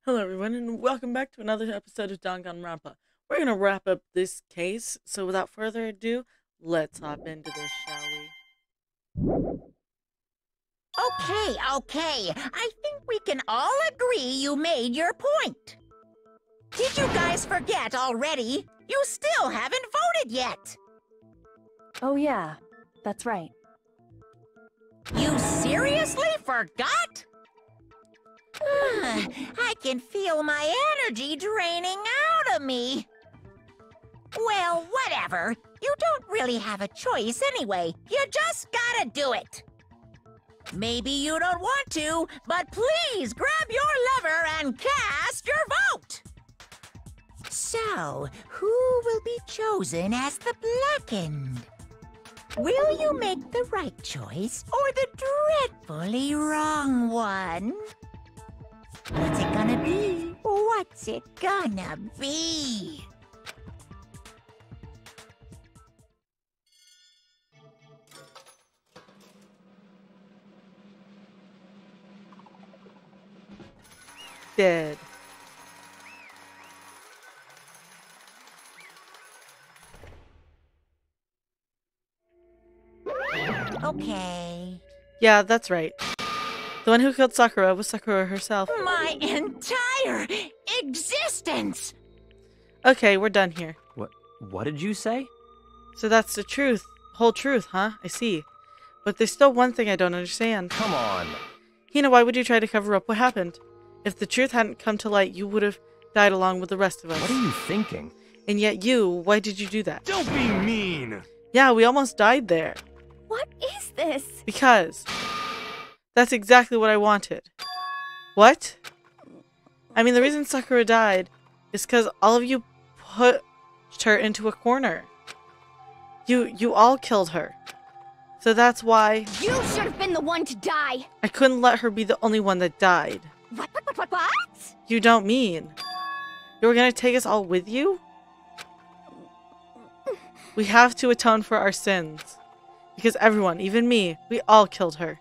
Hello everyone and welcome back to another episode of Danganronpa. We're going to wrap up this case, so without further ado, let's hop into this, shall we? Okay. I think we can all agree you made your point. Did you guys forget already? You still haven't voted yet. Oh yeah, that's right. You seriously forgot? I can feel my energy draining out of me. Well, whatever. You don't really have a choice anyway. You just gotta do it. Maybe you don't want to, but please grab your lever and cast your vote. So, who will be chosen as the blackened? Will you make the right choice or the dreadfully wrong one? What's it gonna be? What's it gonna be? Dead. Okay. Yeah, that's right. The one who killed Sakura was Sakura herself. My entire existence! Okay, we're done here. What did you say? So that's the truth. Whole truth, huh? I see. But there's still one thing I don't understand. Come on. Hina, why would you try to cover up what happened? If the truth hadn't come to light, you would have died along with the rest of us. What are you thinking? And yet you, why did you do that? Don't be mean! Yeah, we almost died there. What is this? Because that's exactly what I wanted. What? I mean, the reason Sakura died is because all of you pushed her into a corner. You all killed her. So that's why You should have been the one to die. I couldn't let her be the only one that died. What? You don't mean. You were gonna take us all with you? We have to atone for our sins. Because everyone, even me, we all killed her.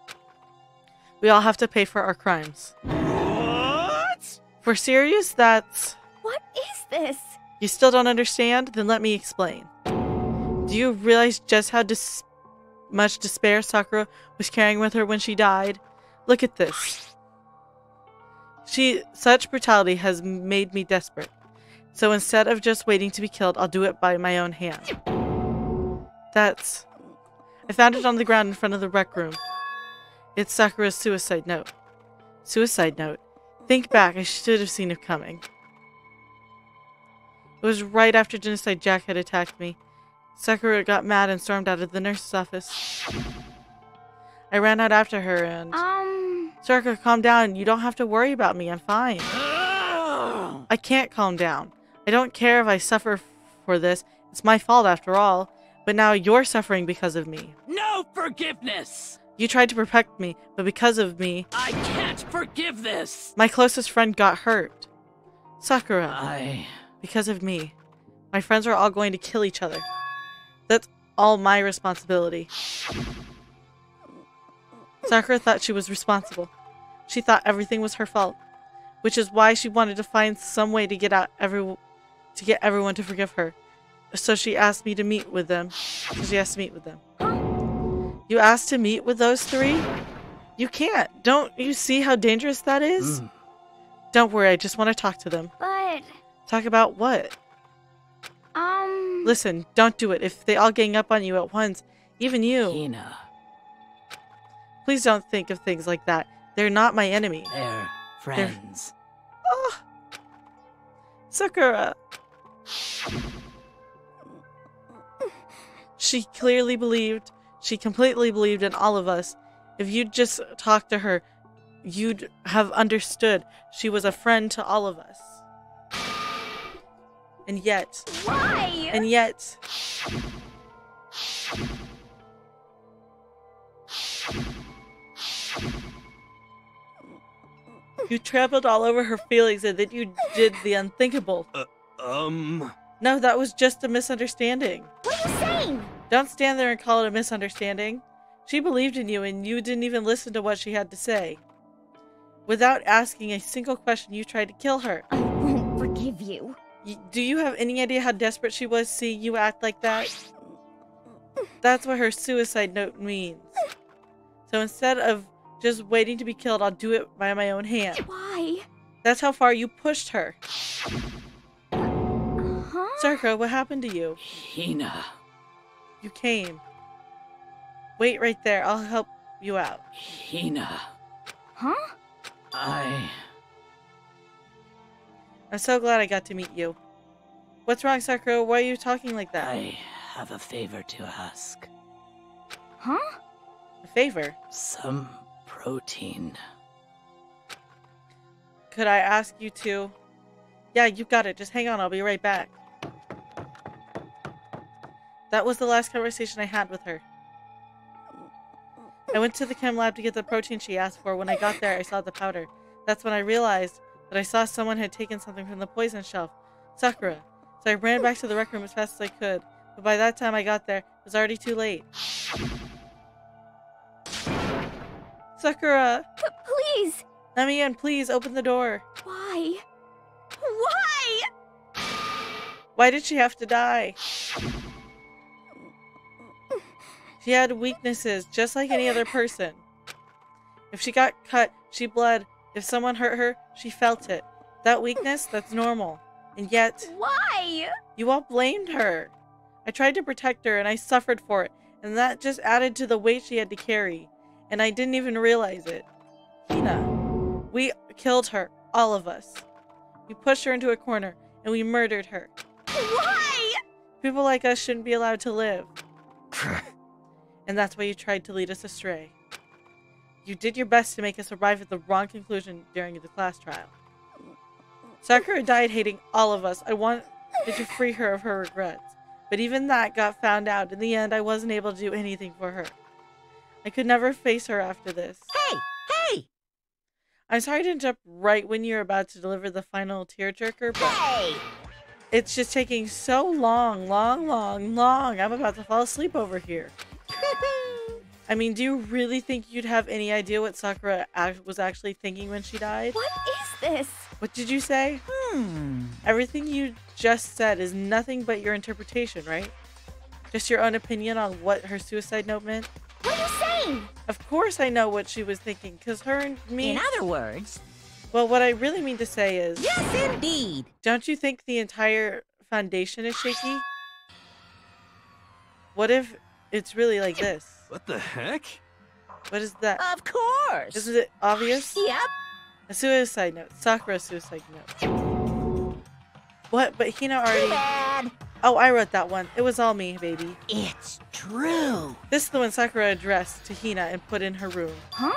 We all have to pay for our crimes. What? For serious, that's... What is this? You still don't understand? Then let me explain. Do you realize just how much despair Sakura was carrying with her when she died? Look at this. Such brutality has made me desperate. So instead of just waiting to be killed, I'll do it by my own hand. I found it on the ground in front of the rec room. It's Sakura's suicide note. Suicide note? Think back, I should have seen it coming. It was right after Genocide Jack had attacked me. Sakura got mad and stormed out of the nurse's office. I ran out after her and... Sakura, calm down. You don't have to worry about me. I'm fine. I can't calm down. I don't care if I suffer for this. It's my fault after all. But now you're suffering because of me. No forgiveness! You tried to protect me, but because of me... I can't forgive this! My closest friend got hurt. Sakura. Because of me. My friends are all going to kill each other. That's all my responsibility. Sakura thought she was responsible. She thought everything was her fault. Which is why she wanted to find some way to get everyone to forgive her. So she asked me to meet with them. You asked to meet with those three? You can't. Don't you see how dangerous that is? Don't worry, I just want to talk to them. But... Talk about what? Listen, don't do it. If they all gang up on you at once, even you. Hina, Please don't think of things like that. They're not my enemy. they're friends. Oh. Sakura. She completely believed in all of us. If you'd just talked to her, you'd have understood she was a friend to all of us. And yet... Why? And yet... You trampled all over her feelings and then you did the unthinkable. No, that was just a misunderstanding. What are you saying? Don't stand there and call it a misunderstanding. She believed in you and you didn't even listen to what she had to say. Without asking a single question, you tried to kill her. I won't forgive you. Do you have any idea how desperate she was seeing you act like that? That's what her suicide note means. So instead of just waiting to be killed, I'll do it by my own hand. Why? That's how far you pushed her. Huh? Sakura, what happened to you? Hina. You came. Wait right there. I'll help you out. Hina. Huh? I'm so glad I got to meet you. What's wrong, Sakura? Why are you talking like that? I have a favor to ask. Huh? A favor? Some protein. Could I ask you to? Yeah, you got it. Just hang on. I'll be right back. That was the last conversation I had with her. I went to the chem lab to get the protein she asked for. When I got there, I saw the powder. That's when I realized that I saw someone had taken something from the poison shelf. Sakura. So I ran back to the rec room as fast as I could. But by that time I got there, it was already too late. Sakura! Please! Let me in, please. Open the door. Why? Why? Why did she have to die? She had weaknesses, just like any other person. If she got cut, she bled. If someone hurt her, she felt it. That weakness, that's normal. And yet, Why? you all blamed her. I tried to protect her, and I suffered for it. And that just added to the weight she had to carry. And I didn't even realize it. Hina, we killed her. All of us. We pushed her into a corner, and we murdered her. Why? People like us shouldn't be allowed to live. And that's why you tried to lead us astray. You did your best to make us arrive at the wrong conclusion during the class trial. Sakura died hating all of us. I wanted to free her of her regrets. But even that got found out. In the end, I wasn't able to do anything for her. I could never face her after this. Hey! Hey! I'm sorry to interrupt right when you're about to deliver the final tearjerker, but Hey! it's just taking so long. I'm about to fall asleep over here. I mean, do you really think you'd have any idea what Sakura was actually thinking when she died? What is this? What did you say? Everything you just said is nothing but your interpretation, right? Just your own opinion on what her suicide note meant? What are you saying? Of course I know what she was thinking, because her and me... In other words... Well, what I really mean to say is... Yes, indeed! Don't you think the entire foundation is shaky? What if it's really like this? What the heck? What is that? Of course! Isn't it obvious? Yep! A suicide note. Sakura's suicide note. What? But Hina Too already... bad! Oh, I wrote that one. It was all me, baby. It's true! This is the one Sakura addressed to Hina and put in her room. Huh?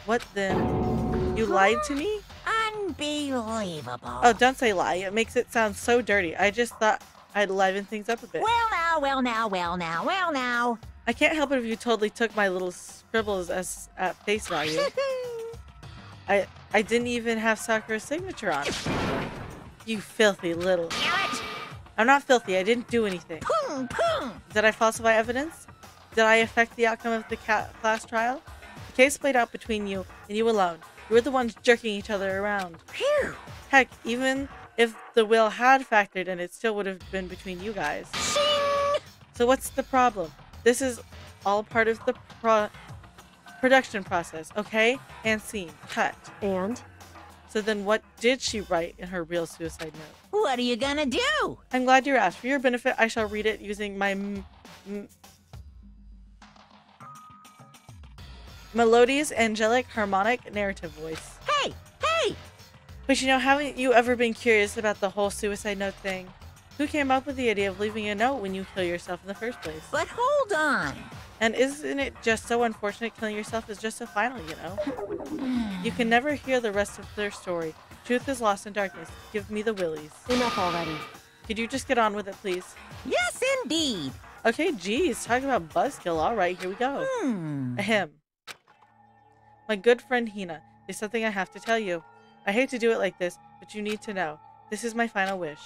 What then? You lied to me? Unbelievable! Oh, don't say lie. It makes it sound so dirty. I just thought I'd liven things up a bit. Well now. I can't help it if you totally took my little scribbles as at face value. I didn't even have Sakura's signature on it. You filthy little... Damn it! I'm not filthy. I didn't do anything. Boom, boom! Did I falsify evidence? Did I affect the outcome of the class trial? The case played out between you and you alone. You were the ones jerking each other around. Phew! Heck, even if the will had factored in, it still would have been between you guys. Shing! So what's the problem? This is all part of the production process, okay? And scene. Cut. And? So then what did she write in her real suicide note? What are you gonna do? I'm glad you asked. For your benefit, I shall read it using my melodious, angelic, harmonic narrative voice. Hey! Hey! But you know, haven't you ever been curious about the whole suicide note thing? Who came up with the idea of leaving a note when you kill yourself in the first place? But hold on. And isn't it just so unfortunate killing yourself is just so final, you know? You can never hear the rest of their story. Truth is lost in darkness. Give me the willies. Enough already. Could you just get on with it, please? Yes, indeed. Okay, geez, talking about buzzkill. All right, here we go. Ahem. My good friend Hina, there's something I have to tell you. I hate to do it like this, but you need to know. This is my final wish.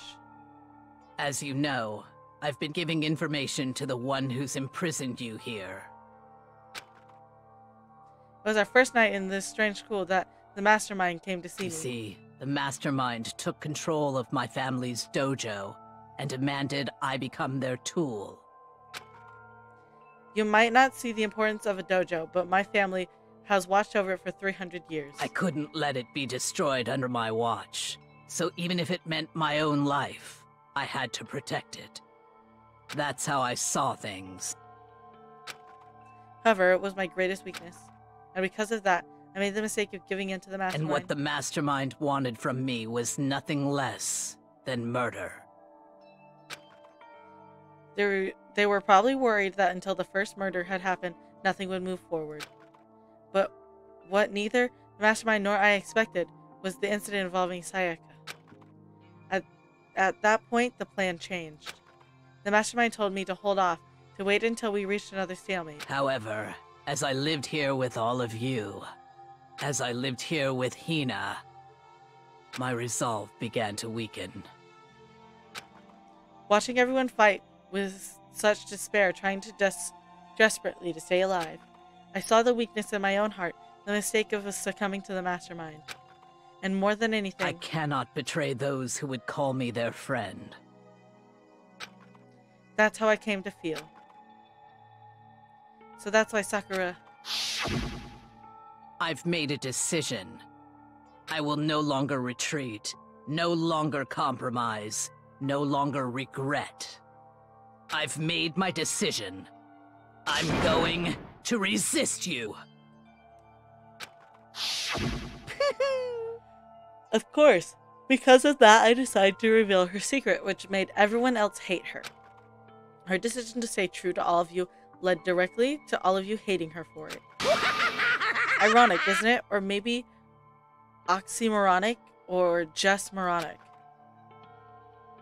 As you know, I've been giving information to the one who's imprisoned you here. It was our first night in this strange school that The mastermind came to see You me. see, the mastermind took control of my family's dojo and demanded I become their tool. You might not see the importance of a dojo, but my family has watched over it for 300 years. I couldn't let it be destroyed under my watch, so even if it meant my own life, I had to protect it. That's how I saw things. However, it was my greatest weakness, and because of that, I made the mistake of giving in to the mastermind. And what the mastermind wanted from me was nothing less than murder. They were probably worried that until the first murder had happened, nothing would move forward. But what neither the mastermind nor I expected was the incident involving Sayaka. At that point, the plan changed. The mastermind told me to hold off, to wait until we reached another stalemate. However, as I lived here with all of you, as I lived here with Hina, my resolve began to weaken. Watching everyone fight with such despair, trying to desperately to stay alive, I saw the weakness in my own heart, the mistake of succumbing to the mastermind. And more than anything, I cannot betray those who would call me their friend. that's how I came to feel. So that's why Sakura... I've made a decision. I will no longer retreat, no longer compromise, no longer regret. I've made my decision. I'm going to resist you. Of course. Because of that, I decided to reveal her secret, which made everyone else hate her. Her decision to stay true to all of you led directly to all of you hating her for it. Ironic, isn't it? Or maybe oxymoronic, or just moronic.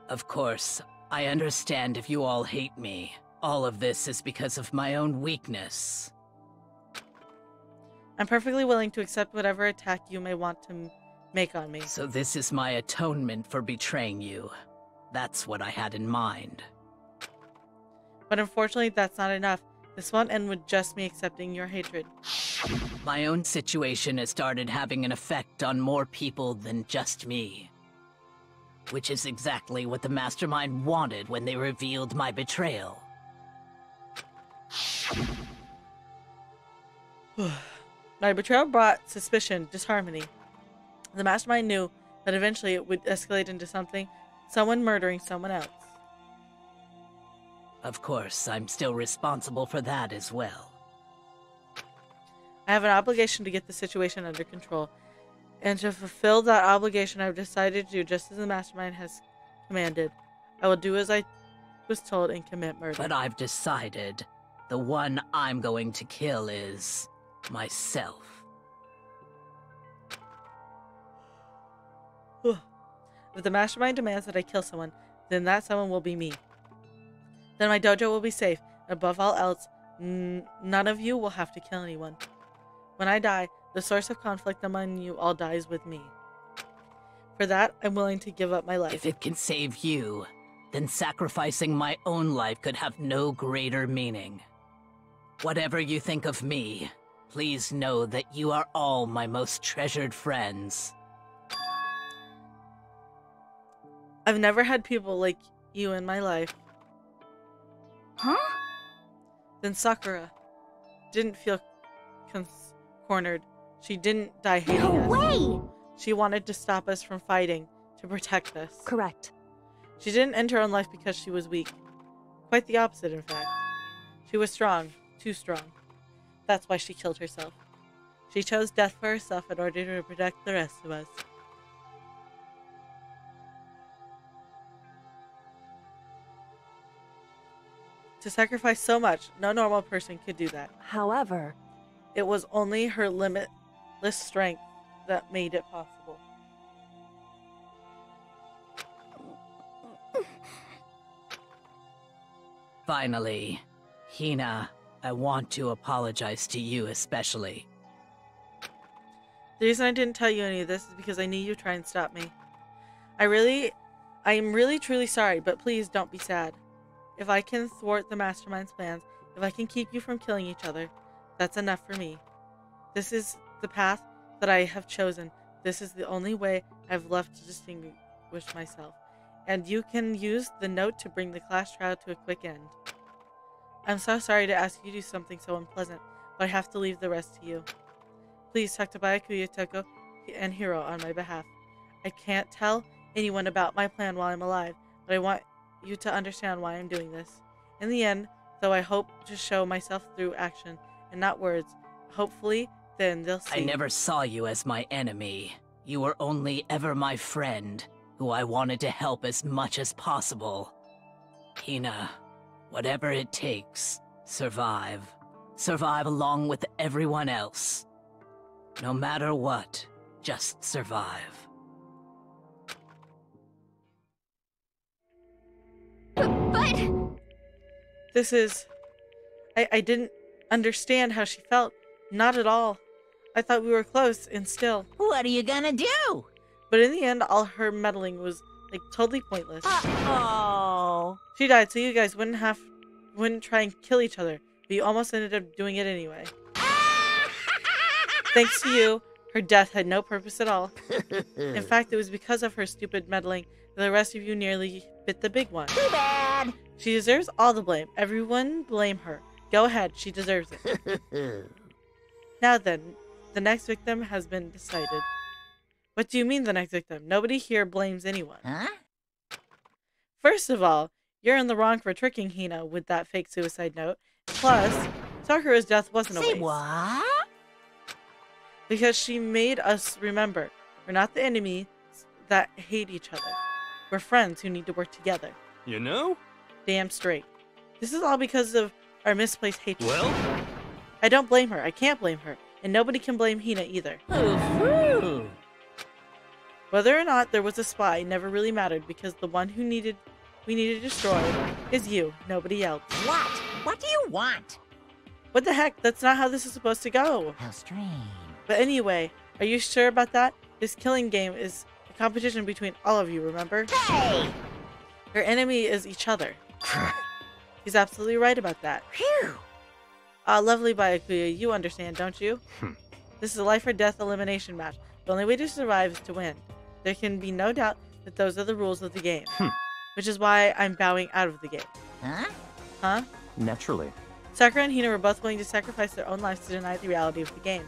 Of course, I understand if you all hate me. All of this is because of my own weakness. I'm perfectly willing to accept whatever attack you may want to make on me. So this is my atonement for betraying you. That's what I had in mind. But unfortunately, that's not enough. This won't end with just me accepting your hatred. My own situation has started having an effect on more people than just me. Which is exactly what the Mastermind wanted when they revealed my betrayal. My betrayal brought suspicion, disharmony. The Mastermind knew that eventually it would escalate into someone murdering someone else. Of course, I'm still responsible for that as well. I have an obligation to get the situation under control, and to fulfill that obligation, I've decided to do just as the Mastermind has commanded. I will do as I was told and commit murder. But I've decided the one I'm going to kill is myself. If the Mastermind demands that I kill someone, then that someone will be me. Then my dojo will be safe. Above all else, none of you will have to kill anyone. When I die, the source of conflict among you all dies with me. For that, I'm willing to give up my life. If it can save you, then sacrificing my own life could have no greater meaning. Whatever you think of me, please know that you are all my most treasured friends. I've never had people like you in my life. Huh? Then Sakura didn't feel cornered. She didn't die hating No us. way! She wanted to stop us from fighting, to protect us. Correct. She didn't end her own life because she was weak. Quite the opposite, in fact. She was strong, too strong. That's why she killed herself. She chose death for herself in order to protect the rest of us. To sacrifice so much, no normal person could do that. However, It was only her limitless strength that made it possible. Finally, Hina, I want to apologize to you especially. The reason I didn't tell you any of this is because I knew you'd try and stop me. I am really truly sorry, but please don't be sad. If I can thwart the Mastermind's plans, if I can keep you from killing each other, that's enough for me. This is the path that I have chosen. This is the only way I've left to distinguish myself. And you can use the note to bring the class trial to a quick end. I'm so sorry to ask you to do something so unpleasant, but I have to leave the rest to you. Please talk to Byakuya, Toko, and Hiro on my behalf. I can't tell anyone about my plan while I'm alive, but I want you to understand why I'm doing this. In the end, though, I hope to show myself through action and not words. Hopefully, then they'll see. I never saw you as my enemy. You were only ever my friend, who I wanted to help as much as possible. Hina, whatever it takes, survive. Survive along with everyone else. No matter what, just survive. But... This is... I didn't understand how she felt. Not at all. I thought we were close, and still. What are you gonna do? But in the end, all her meddling was, like, totally pointless. Uh-oh. She died so you guys wouldn't try and kill each other, but you almost ended up doing it anyway. Thanks to you, her death had no purpose at all. In fact, it was because of her stupid meddling that the rest of you nearly bit the big one. Too bad. She deserves all the blame. Everyone blame her. Go ahead, she deserves it. Now then, the next victim has been decided. What do you mean the next victim? Nobody here blames anyone. Huh? First of all, you're in the wrong for tricking Hina with that fake suicide note. Plus, Sakura's death wasn't a Say waste. what? Because she made us remember, we're not the enemies that hate each other. We're friends who need to work together. You know? Damn straight. This is all because of our misplaced hatred. Well? I don't blame her. I can't blame her. And nobody can blame Hina either. Ooh. Whether or not there was a spy never really mattered because the one we needed to destroy is you, nobody else. What? What do you want? What the heck? That's not how this is supposed to go. How strange. But anyway, are you sure about that? This killing game is a competition between all of you, remember? Hey! Your enemy is each other. He's absolutely right about that. Phew. Lovely Byakuya, you understand, don't you? This is a life or death elimination match. The only way to survive is to win. There can be no doubt that those are the rules of the game. Which is why I'm bowing out of the game. Huh? Huh? Naturally. Sakura and Hina were both willing to sacrifice their own lives to deny the reality of the game.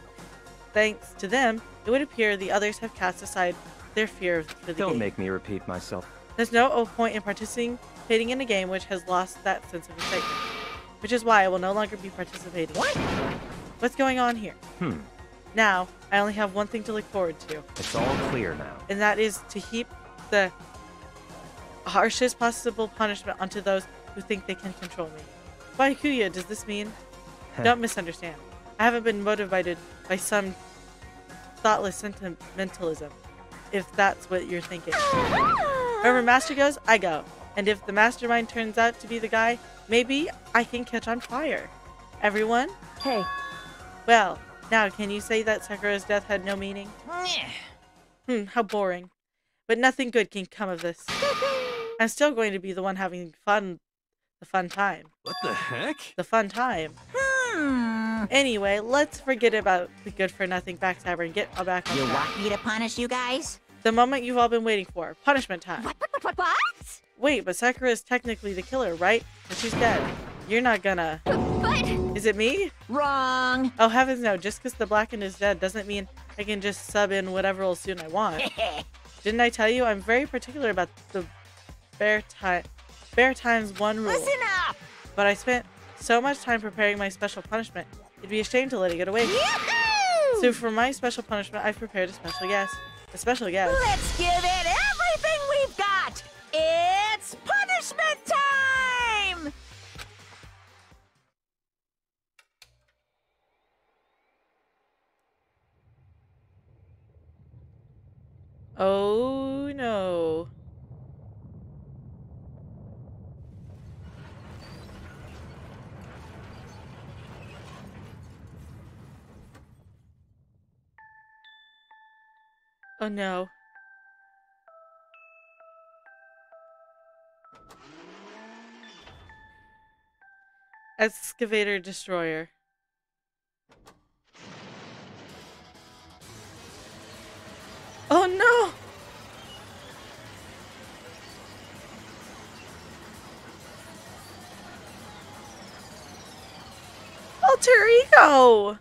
Thanks to them, it would appear the others have cast aside their fear for the game. Don't make me repeat myself. There's no point in participating in a game which has lost that sense of excitement. Which is why I will no longer be participating. What? What's going on here? Now, I only have one thing to look forward to. It's all clear now. And that is to heap the harshest possible punishment onto those who think they can control me. Byakuya, does this mean? Don't misunderstand. I haven't been motivated by some thoughtless sentimentalism, if that's what you're thinking. Wherever Master goes, I go. And if the mastermind turns out to be the guy, maybe I can catch on fire. Everyone? Hey. Well, now can you say that Sakura's death had no meaning? How boring. But nothing good can come of this. I'm still going to be the one having fun. The fun time. What the heck? The fun time. Anyway, let's forget about the good-for-nothing backstabber and get back on You track. want me to punish you guys? The moment you've all been waiting for. Punishment time. What? Wait, but Sakura is technically the killer, right? And she's dead. You're not gonna... But... Is it me? Wrong. Oh, heavens no. Just because the Blackened is dead doesn't mean I can just sub in whatever old student I want. Didn't I tell you? I'm very particular about the spare times one rule. Listen up. But I spent so much time preparing my special punishment. It'd be a shame to let it get away. Yahoo! So for my special punishment, I've prepared a special guest. A special guest. Let's give it everything we've got. It's punishment time. Oh no. Oh no. Excavator Destroyer. Oh no! Alter ego!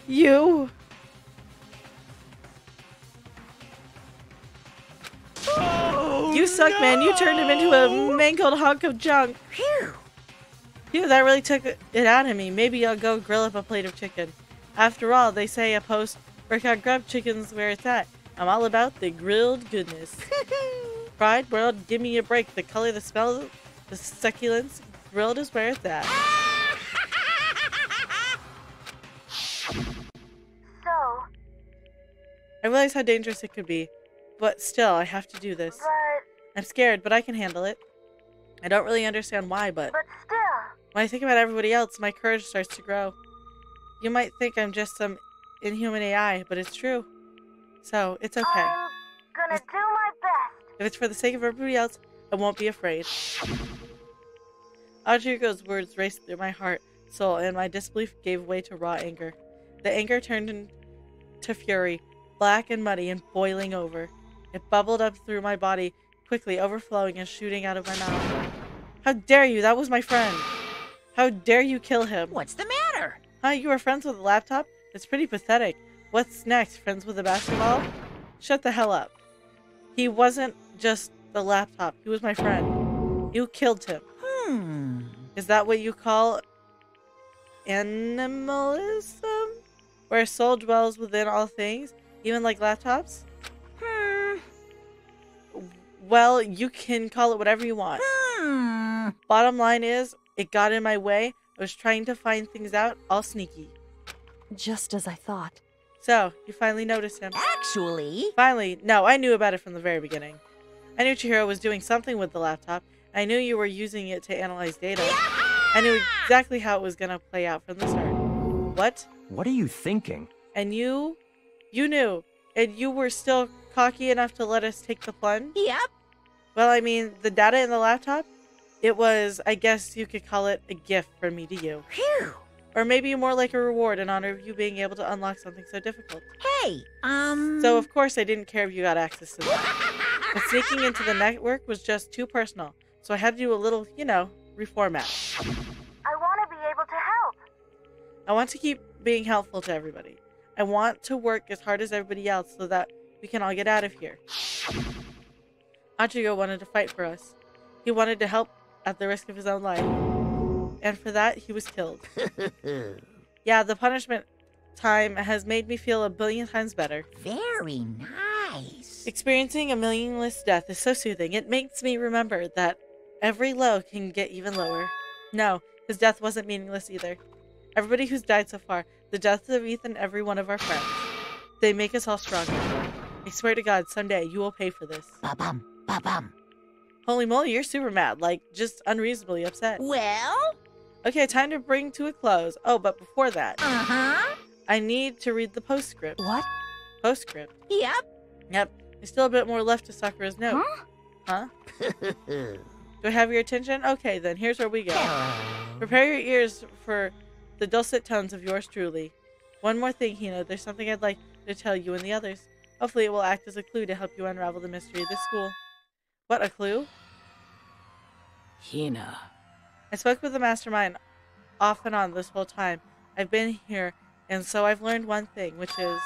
You. You suck, man. You turned him into a mangled hunk of junk. Phew. Phew, that really took it out of me. Maybe I'll go grill up a plate of chicken. After all, they say a post-workout grub chicken's where it's at. I'm all about the grilled goodness. Fried, broiled, give me a break. The color, the smell, the succulence. Grilled is where it's at. So, I realize how dangerous it could be. But still, I have to do this. but I'm scared, but I can handle it. I don't really understand why, but still. when I think about everybody else, my courage starts to grow. You might think I'm just some inhuman AI, but it's true. So, it's okay. I'm gonna do my best. If it's for the sake of everybody else, I won't be afraid. Ajigo's words raced through my heart, soul, and my disbelief gave way to raw anger. The anger turned into fury, black and muddy and boiling over. It bubbled up through my body, quickly overflowing and shooting out of my mouth. How dare you? That was my friend. How dare you kill him? What's the matter? Huh, you were friends with a laptop? It's pretty pathetic. What's next? Friends with a basketball? Shut the hell up. He wasn't just the laptop. He was my friend. You killed him. Is that what you call animalism? Where a soul dwells within all things, even like laptops? Well, you can call it whatever you want. Bottom line is, it got in my way. I was trying to find things out, all sneaky. Just as I thought. So, you finally noticed him. Actually, Finally. No, I knew about it from the very beginning. I knew Chihiro was doing something with the laptop. I knew you were using it to analyze data. I knew exactly how it was going to play out from the start. What? What are you thinking? And you knew. And you were still cocky enough to let us take the plunge? yep. Well, I mean, the data in the laptop, it was, I guess you could call it a gift from me to you. Phew. Or maybe more like a reward in honor of you being able to unlock something so difficult. Hey, So, of course, I didn't care if you got access to that. But sneaking into the network was just too personal. So I had to do a little, reformat. I want to be able to help. I want to keep being helpful to everybody. I want to work as hard as everybody else so that we can all get out of here. Ajigo wanted to fight for us. He wanted to help at the risk of his own life. And for that, he was killed. Yeah, the punishment time has made me feel a billion times better. Very nice. Experiencing a meaningless death is so soothing. It makes me remember that every low can get even lower. No, his death wasn't meaningless either. Everybody who's died so far, the deaths of Ethan and every one of our friends, they make us all stronger. I swear to God, someday you will pay for this. Ba-bum, ba-bum. Holy moly, you're super mad, like, just unreasonably upset. Well? Okay, time to bring to a close. Oh, but before that, Uh-huh. I need to read the postscript. What? Postscript. Yep. Yep, there's still a bit more left to Sakura's note. Huh? Do I have your attention? Okay, then, here's where we go. Prepare your ears for the dulcet tones of yours truly. One more thing, Hina. There's something I'd like to tell you and the others. Hopefully it will act as a clue to help you unravel the mystery of this school. What, a clue? Hina. I spoke with the mastermind off and on this whole time. I've been here, and so I've learned one thing, which is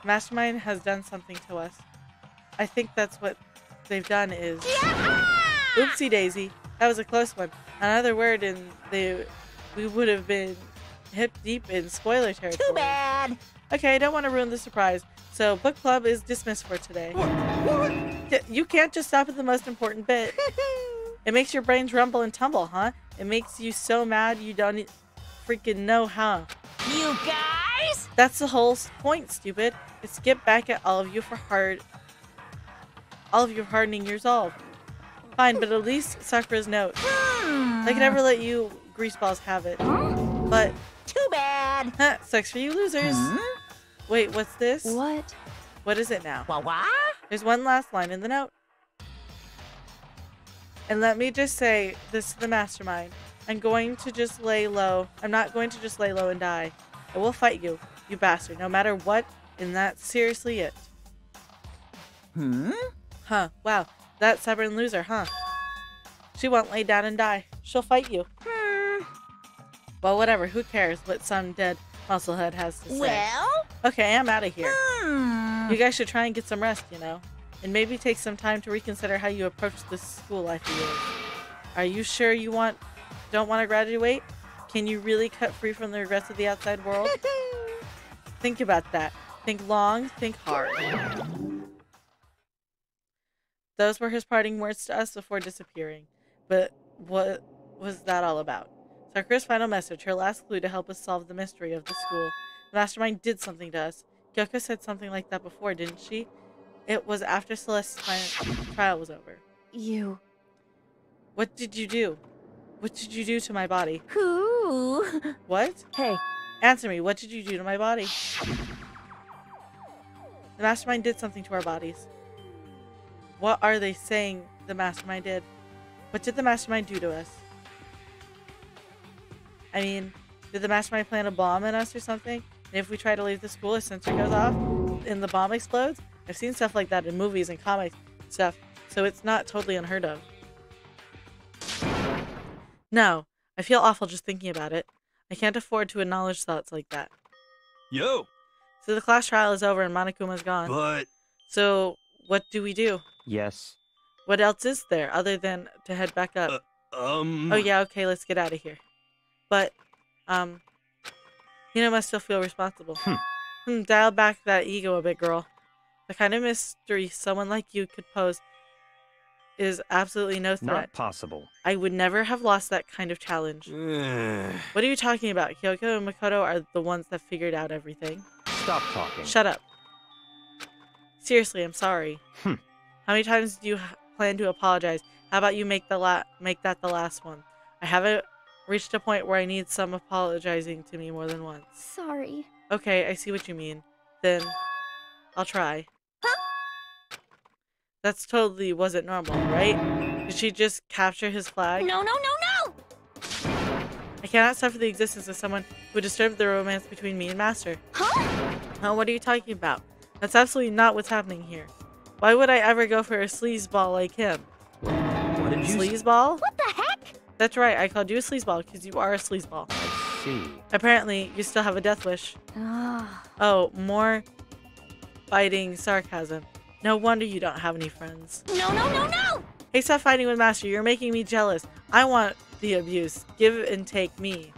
the mastermind has done something to us. I think that's what they've done is... Oopsie daisy. That was a close one. Another word and we would have been hip deep in spoiler territory. Too bad. Okay, I don't want to ruin the surprise. So book club is dismissed for today. You can't just stop at the most important bit. It makes your brains rumble and tumble, huh? It makes you so mad you don't freaking know how. You guys? That's the whole point, stupid. It's to get back at all of you for hardening your resolve. Fine, but at least Sakura's note. I could never let you greaseballs have it. But Too bad. sucks for you losers. Wait, what's this? What? What is it now? What? There's one last line in the note. And let me just say this to the mastermind. I'm going to just lay low. I'm not going to just lay low and die. I will fight you, you bastard, no matter what, and that's seriously it. Huh, wow. That stubborn loser, huh? She won't lay down and die. She'll fight you. Well, whatever. Who cares what some dead musclehead has to say? Well? Okay, I'm out of here. You guys should try and get some rest, you know? And maybe take some time to reconsider how you approach this school life of yours. Are you sure you don't want to graduate? Can you really cut free from the regrets of the outside world? Think about that. Think long, think hard. Those were his parting words to us before disappearing. But what was that all about? Sakura's final message, her last clue to help us solve the mystery of the school. The mastermind did something to us. Kyoko said something like that before, didn't she? It was after Celeste's trial was over. You... What did you do? What did you do to my body? Who? What? Hey. Answer me, what did you do to my body? The mastermind did something to our bodies. What are they saying the mastermind did? What did the mastermind do to us? I mean, did the mastermind plant a bomb in us or something? And if we try to leave the school, a sensor goes off and the bomb explodes? I've seen stuff like that in movies and comics and stuff, so it's not totally unheard of. No, I feel awful just thinking about it. I can't afford to acknowledge thoughts like that. Yo! So the class trial is over and Monokuma's gone. But... So, what do we do? Yes. What else is there other than to head back up? Oh yeah, okay, let's get out of here. But, must still feel responsible. Dial back that ego a bit, girl. The kind of mystery someone like you could pose is absolutely no threat. Not possible. I would never have lost that kind of challenge. What are you talking about? Kyoko and Makoto are the ones that figured out everything. Stop talking. Shut up. Seriously, I'm sorry. How many times do you plan to apologize? How about you make that the last one? I haven't reached a point where I need some apologizing to me more than once. Sorry. Okay, I see what you mean. Then, I'll try. That's totally wasn't normal, right? Did she just capture his flag? No, no, no, no! I cannot suffer the existence of someone who would disturb the romance between me and Master. Huh? Oh, what are you talking about? That's absolutely not what's happening here. Why would I ever go for a sleazeball like him? What did you Sleazeball? What the heck? That's right, I called you a sleazeball because you are a sleazeball. I see. Apparently, you still have a death wish. Oh, more biting sarcasm. No wonder you don't have any friends. No, no, no, no! Hey, stop fighting with Master. You're making me jealous. I want the abuse. Give and take me.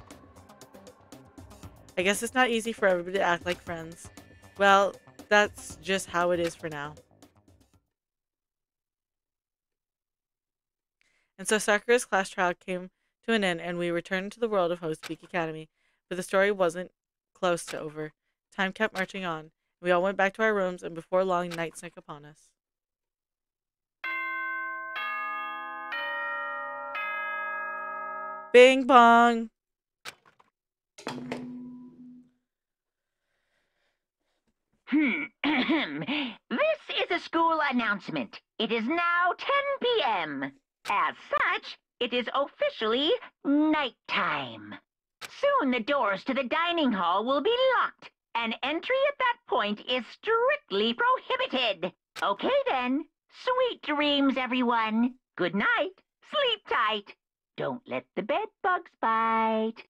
I guess it's not easy for everybody to act like friends. Well, that's just how it is for now. And so Sakura's class trial came to an end, and we returned to the world of Host Peak Academy. But the story wasn't close to over. Time kept marching on. We all went back to our rooms, and before long, night sank upon us. Bing bong! This is a school announcement. It is now 10 p.m. As such, it is officially nighttime. Soon the doors to the dining hall will be locked, and entry at that point is strictly prohibited. Okay then. Sweet dreams, everyone. Good night. Sleep tight. Don't let the bed bugs bite.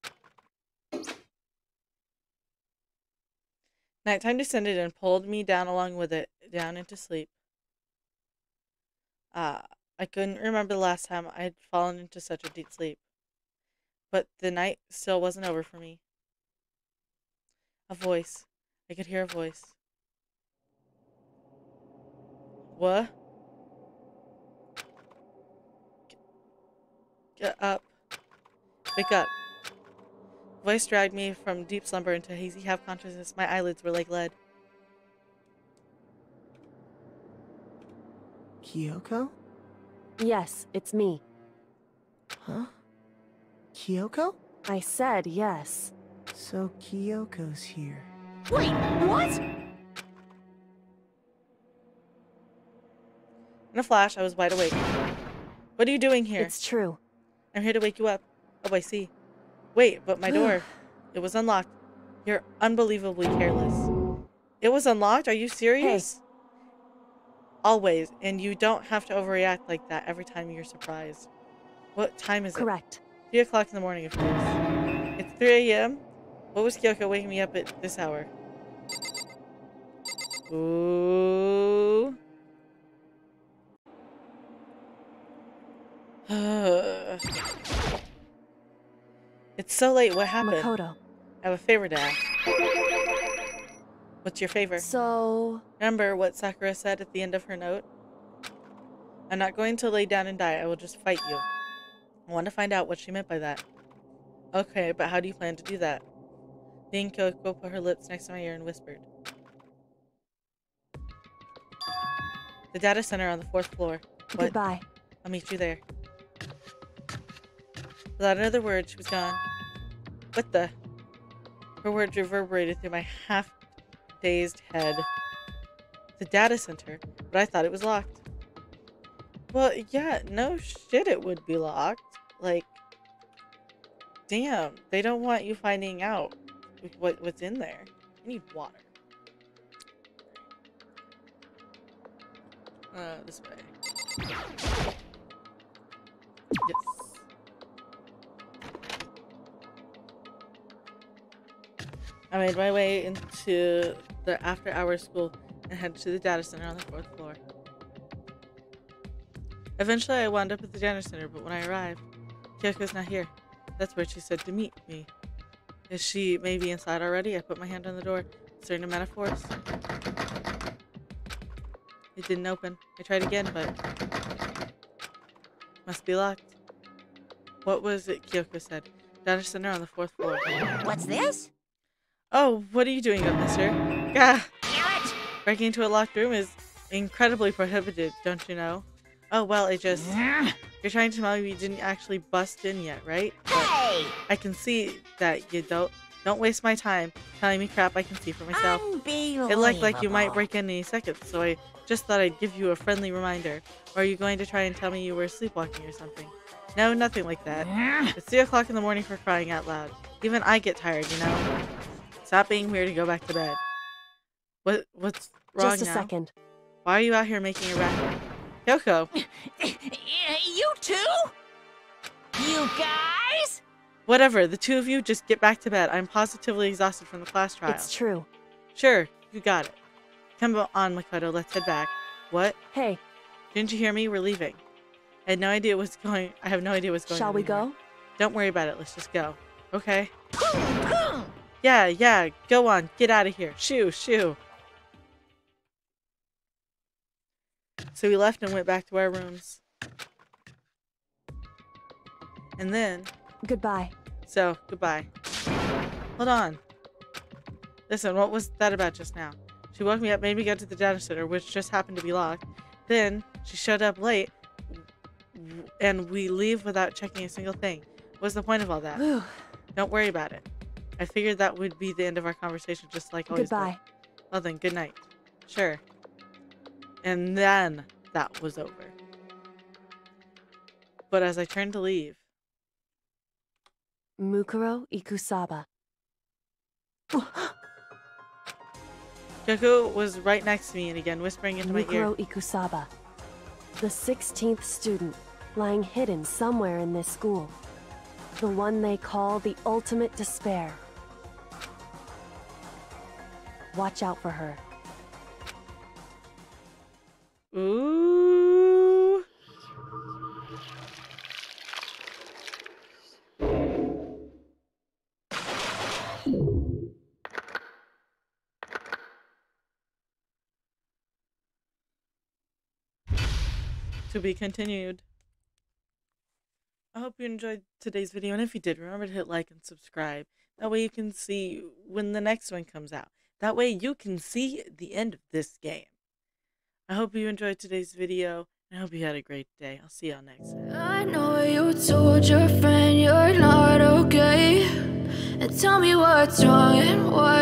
Nighttime descended and pulled me down along with it, down into sleep. I couldn't remember the last time I had fallen into such a deep sleep. But the night still wasn't over for me. A voice. I could hear a voice. What? Get up. Wake up. The voice dragged me from deep slumber into hazy half-consciousness. My eyelids were like lead. Kyoko? Yes, it's me. Huh? Kyoko? I said yes. So Kyoko's here. Wait, what? In a flash, I was wide awake. What are you doing here? It's true. I'm here to wake you up. Oh, I see. Wait, but my door. It was unlocked. You're unbelievably careless. It was unlocked? Are you serious? Hey. Always. And you don't have to overreact like that every time you're surprised. What time is it? Correct. 3 o'clock in the morning, of course. It's 3 a.m.? What was Kyoko waking me up at this hour? Ooh. It's so late. What happened? Makoto. I have a favor to ask. What's your favor? So... Remember what Sakura said at the end of her note? I'm not going to lay down and die. I will just fight you. I want to find out what she meant by that. Okay, but how do you plan to do that? Then Kyoko put her lips next to my ear and whispered. The data center on the 4th floor. What? Goodbye. I'll meet you there. Without another word, she was gone. What the? Her words reverberated through my half-dazed head. The data center? But I thought it was locked. Well, yeah, no shit it would be locked. Like, damn, they don't want you finding out what's in there. I need water. This way. Yes. I made my way into the after-hours school and headed to the data center on the 4th floor. Eventually, I wound up at the data center, but when I arrived, Kyoko's not here. That's where she said to meet me. Is she maybe inside already? I put my hand on the door, certain amount of force. It didn't open. I tried again, but must be locked. What was it Kyoko said? Data center on the 4th floor. What's this? Oh, what are you doing up, mister? Gah! Damn it! Breaking into a locked room is incredibly prohibited, don't you know? Oh, well, you're trying to tell me you didn't actually bust in yet, right? Hey! I can see that you don't. Don't waste my time telling me crap I can see for myself. Unbelievable. It looked like you might break in any second, so I just thought I'd give you a friendly reminder. Or are you going to try and tell me you were sleepwalking or something? No, nothing like that. It's 3 o'clock in the morning for crying out loud. Even I get tired, you know? Stop being weird and go back to bed. What's wrong now? Just a second. Why are you out here making a racket? Kyoko! You too? You guys? Whatever, the two of you just get back to bed. I'm positively exhausted from the class trial. It's true. Sure, you got it. Come on, Makoto, let's head back. What? Hey. Didn't you hear me? We're leaving. I have no idea what's going on. Shall we go? Don't worry about it, let's just go. Okay? Yeah, go on, get out of here. Shoo. So we left and went back to our rooms. And then... Goodbye. So, goodbye. Hold on. Listen, what was that about just now? She woke me up, made me go to the data center, which just happened to be locked. Then, she showed up late, and we leave without checking a single thing. What's the point of all that? Don't worry about it. I figured that would be the end of our conversation, just like always. Goodbye. Well then, good night. Sure. And then, that was over. But as I turned to leave... Mukuro Ikusaba. Kyoko was right next to me and again whispering into my ear. Mukuro Ikusaba. The 16th student, lying hidden somewhere in this school. The one they call the ultimate despair. Watch out for her. Ooh. To be continued. I hope you enjoyed today's video, and if you did, remember to hit like and subscribe. That way you can see when the next one comes out. That way you can see the end of this game. I hope you enjoyed today's video. I hope you had a great day. I'll see y'all next time. I know you told your friend you're not okay. And tell me what's wrong and why